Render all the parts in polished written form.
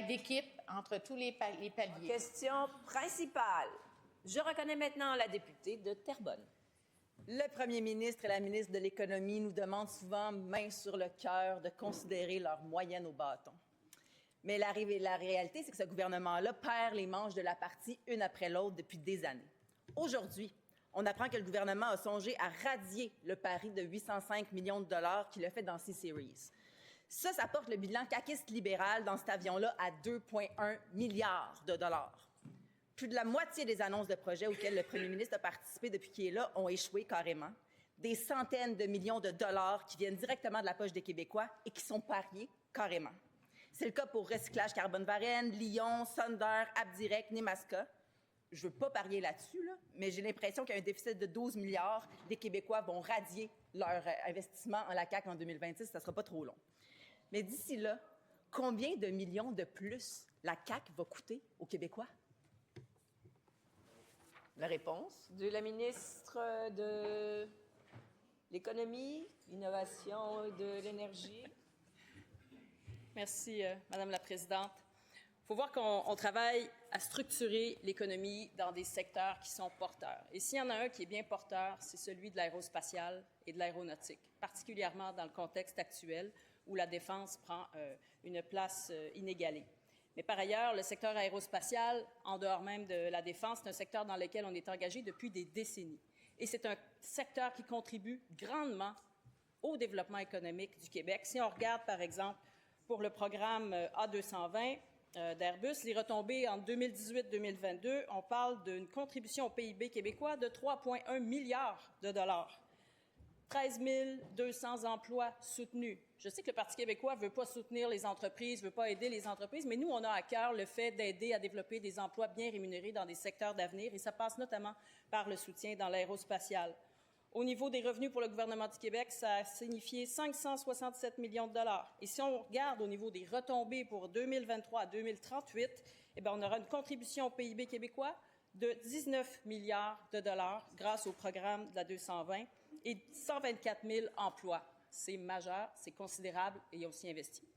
d'équipe entre tous les paliers. Question principale. Je reconnais maintenant la députée de Terrebonne. Le premier ministre et la ministre de l'Économie nous demandent souvent, main sur le cœur, de considérer leur moyenne au bâton. Mais la réalité, c'est que ce gouvernement-là perd les manches de la partie une après l'autre depuis des années. Aujourd'hui, on apprend que le gouvernement a songé à radier le pari de 805 millions de dollars qu'il a fait dans C-Series. Ça porte le bilan caquiste libéral dans cet avion-là à 2,1 milliards de dollars. Plus de la moitié des annonces de projets auxquels le premier ministre a participé depuis qu'il est là ont échoué carrément. Des centaines de millions de dollars qui viennent directement de la poche des Québécois et qui sont pariés carrément. C'est le cas pour Recyclage Carbone-Varenne, Lyon, Sonder, Abdirect, Nemaska. Je ne veux pas parier là-dessus, mais j'ai l'impression qu'il y a un déficit de 12 milliards. Les Québécois vont radier leur investissement en la CAQ en 2026. Ça ne sera pas trop long. Mais d'ici là, combien de millions de plus la CAQ va coûter aux Québécois? La réponse de la ministre de l'Économie, l'Innovation et de l'Énergie. Merci, Madame la Présidente. Il faut voir qu'on travaille à structurer l'économie dans des secteurs qui sont porteurs. Et s'il y en a un qui est bien porteur, c'est celui de l'aérospatial et de l'aéronautique, particulièrement dans le contexte actuel où la défense prend une place inégalée. Mais par ailleurs, le secteur aérospatial, en dehors même de la défense, c'est un secteur dans lequel on est engagé depuis des décennies. Et c'est un secteur qui contribue grandement au développement économique du Québec. Si on regarde, par exemple, pour le programme A220 d'Airbus, les retombées en 2018-2022, on parle d'une contribution au PIB québécois de 3,1 milliards de dollars. 13 200 emplois soutenus. Je sais que le Parti québécois ne veut pas soutenir les entreprises, ne veut pas aider les entreprises, mais nous, on a à cœur le fait d'aider à développer des emplois bien rémunérés dans des secteurs d'avenir, et ça passe notamment par le soutien dans l'aérospatial. Au niveau des revenus pour le gouvernement du Québec, ça a signifié 567 millions de dollars. Et si on regarde au niveau des retombées pour 2023 à 2038, on aura une contribution au PIB québécois de 19 milliards de dollars grâce au programme de la 220 et 124 000 emplois. C'est majeur, c'est considérable et il y a aussi investi.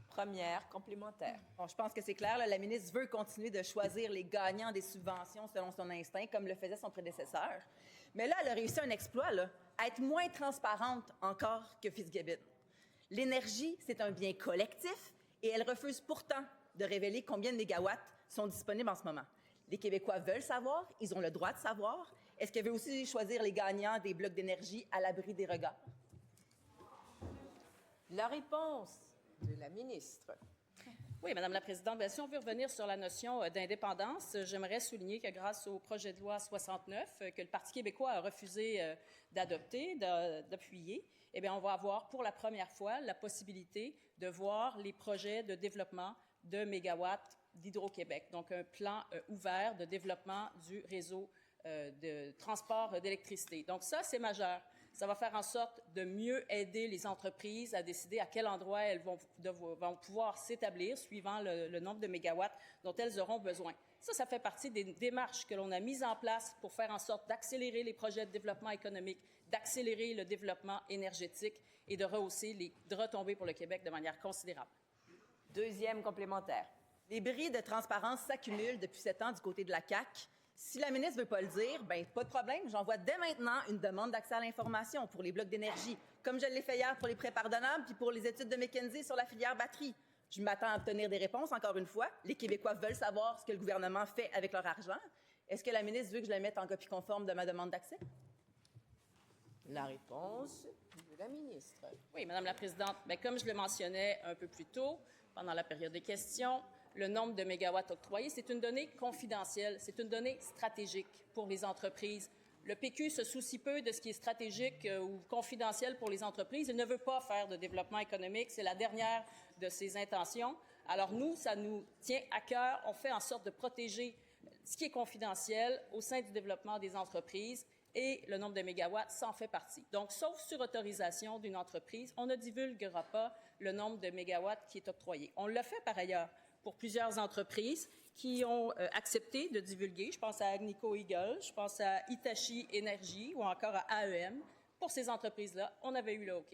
Première complémentaire. Bon, je pense que c'est clair. La ministre veut continuer de choisir les gagnants des subventions selon son instinct, comme le faisait son prédécesseur. Mais là, elle a réussi un exploit, à être moins transparente encore que Fitzgibbon. L'énergie, c'est un bien collectif et elle refuse pourtant de révéler combien de mégawatts sont disponibles en ce moment. Les Québécois veulent savoir, ils ont le droit de savoir. Est-ce qu'elle veut aussi choisir les gagnants des blocs d'énergie à l'abri des regards? La réponse de la ministre. Oui, Madame la Présidente, si on veut revenir sur la notion d'indépendance, j'aimerais souligner que grâce au projet de loi 69 que le Parti québécois a refusé d'adopter, d'appuyer, on va avoir pour la première fois la possibilité de voir les projets de développement de mégawatts d'Hydro-Québec. Donc, un plan ouvert de développement du réseau de transport d'électricité. Donc, ça, c'est majeur. Ça va faire en sorte de mieux aider les entreprises à décider à quel endroit elles vont pouvoir s'établir suivant le nombre de mégawatts dont elles auront besoin. Ça fait partie des démarches que l'on a mises en place pour faire en sorte d'accélérer les projets de développement économique, d'accélérer le développement énergétique et de rehausser les retombées pour le Québec de manière considérable. Deuxième complémentaire. Les bris de transparence s'accumulent depuis 7 ans du côté de la CAQ. Si la ministre ne veut pas le dire, pas de problème. J'envoie dès maintenant une demande d'accès à l'information pour les blocs d'énergie, comme je l'ai fait hier pour les prêts pardonnables puis pour les études de McKinsey sur la filière batterie. Je m'attends à obtenir des réponses, encore une fois. Les Québécois veulent savoir ce que le gouvernement fait avec leur argent. Est-ce que la ministre veut que je la mette en copie conforme de ma demande d'accès? La réponse de la ministre. Oui, Madame la Présidente, comme je le mentionnais un peu plus tôt, pendant la période des questions, le nombre de mégawatts octroyés, c'est une donnée confidentielle, c'est une donnée stratégique pour les entreprises. Le PQ se soucie peu de ce qui est stratégique ou confidentiel pour les entreprises. Il ne veut pas faire de développement économique. C'est la dernière de ses intentions. Alors nous, ça nous tient à cœur. On fait en sorte de protéger ce qui est confidentiel au sein du développement des entreprises et le nombre de mégawatts, ça en fait partie. Donc, sauf sur autorisation d'une entreprise, on ne divulguera pas le nombre de mégawatts qui est octroyé. On l'a fait par ailleurs pour plusieurs entreprises qui ont accepté de divulguer. Je pense à Agnico Eagle, je pense à Hitachi Energy ou encore à AEM. Pour ces entreprises-là, on avait eu le OK.